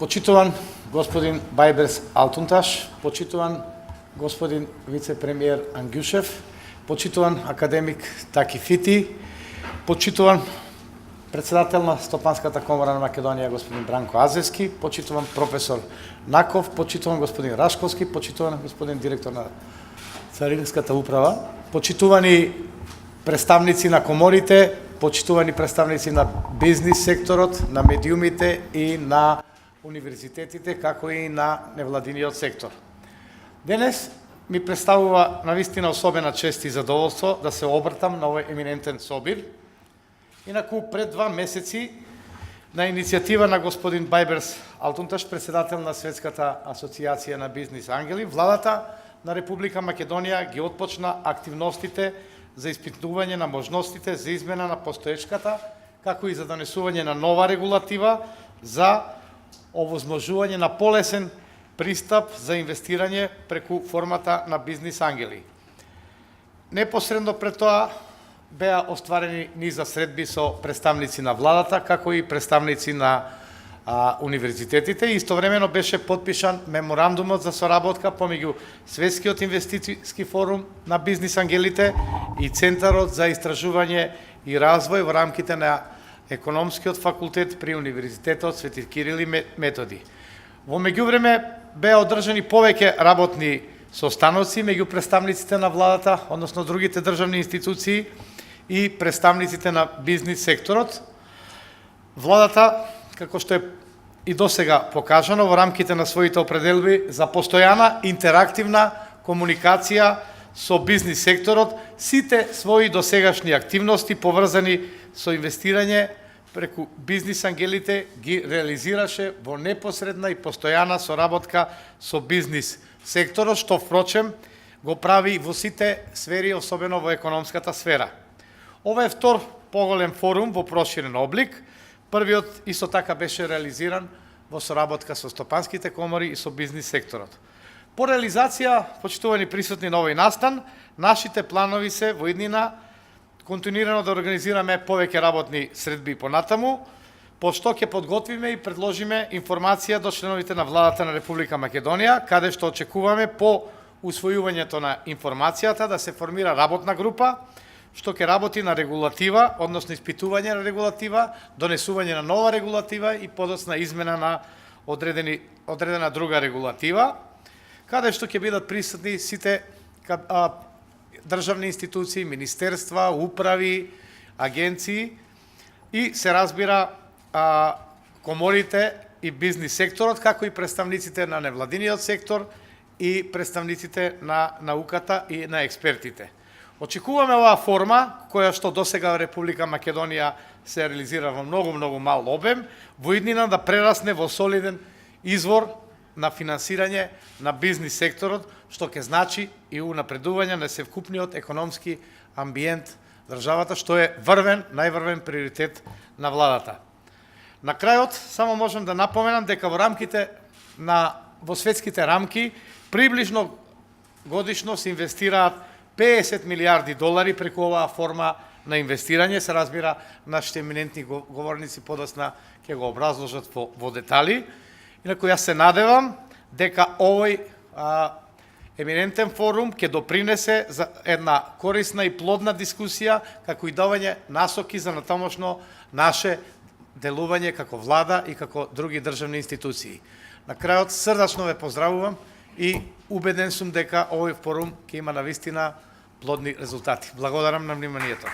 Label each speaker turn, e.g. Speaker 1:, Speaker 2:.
Speaker 1: Почитуван господин Бајберс Алтунташ, почитуван господин вице-премиер Ангјушев, почитуван академик Таки Фити, почитуван председател на Стопанската комора на Македонија господин Бранко Азевски, почитуван професор Наков, почитуван господин Рашковски, почитуван господин директор на Царинската управа, почитувани представници на коморите, почитувани представници на бизнис секторот, на медиумите и на универзитетите, како и на невладиниот сектор. Денес ми представува навистина особена чест и задоволство да се обртам на овој еминентен собир. Инаку пред 2 месеци, на иницијатива на господин Бајберс Алтунташ, председател на Светската асоциација на бизнис ангели, владата на Република Македонија ги отпочна активностите за испитување на можностите за измена на постоечката, како и за донесување на нова регулатива за овозможување на полесен пристап за инвестирање преку формата на бизнис ангели. Непосредно пред тоа беа остварени низа средби со представници на владата, како и представници на универзитетите. Истовремено беше подпишан меморандумот за соработка помеѓу Светскиот инвестициски форум на бизнис ангелите и Центарот за истражување и развој во рамките на Економскиот факултет при Универзитетот Свети Кирил и Методи. Во меѓувреме беа одржани повеќе работни состаноци меѓу представниците на владата, односно другите државни институции и представниците на бизнис секторот. Владата, како што е и досега покажано во рамките на своите определби за постојана интерактивна комуникација со бизнис секторот, сите своји досегашни активности поврзани со инвестирање преку бизнис ангелите ги реализираше во непосредна и постојана соработка со бизнис секторот, што впрочем го прави во сите сфери, особено во економската сфера. Ова е втор поголем форум во проширен облик. Првиот исто така беше реализиран во соработка со стопанските комори и со бизнис секторот. По реализација, почитувани присутни на овој настан, нашите планови се во иднина континуирано да организираме повеќе работни средби понатаму, по што ќе подготвиме и предложиме информација до членовите на владата на Република Македонија, каде што очекуваме по усвојувањето на информацијата да се формира работна група, што ќе работи на регулатива, односно испитување на регулатива, донесување на нова регулатива и подоцна измена на одредена друга регулатива, каде што ќе бидат присутни сите државни институции, министерства, управи, агенции и се разбира коморите и бизнис секторот, како и представниците на невладиниот сектор и представниците на науката и на експертите. Очекуваме оваа форма, која што досега во Република Македонија се реализира во многу мал обем, во иднина да прерасне во солиден извор на финансирање на бизнис секторот, што ќе значи и унапредување на севкупниот економски амбиент државата, што е најврвен приоритет на владата. На крајот, само можам да напоменам дека во светските рамки приближно годишно се инвестираат 50 милиарди долари преку оваа форма на инвестирање. Се разбира, нашите еминентни говорници подоцна ќе го образложат во детали. Инаку јас се надевам дека овој еминентен форум ќе допринесе за една корисна и плодна дискусија, како и давање насоки за натамошно наше делување како влада и како други државни институции. На крајот, срдачно ве поздравувам и убеден сум дека овој форум ќе има навистина плодни резултати. Благодарам на вниманието.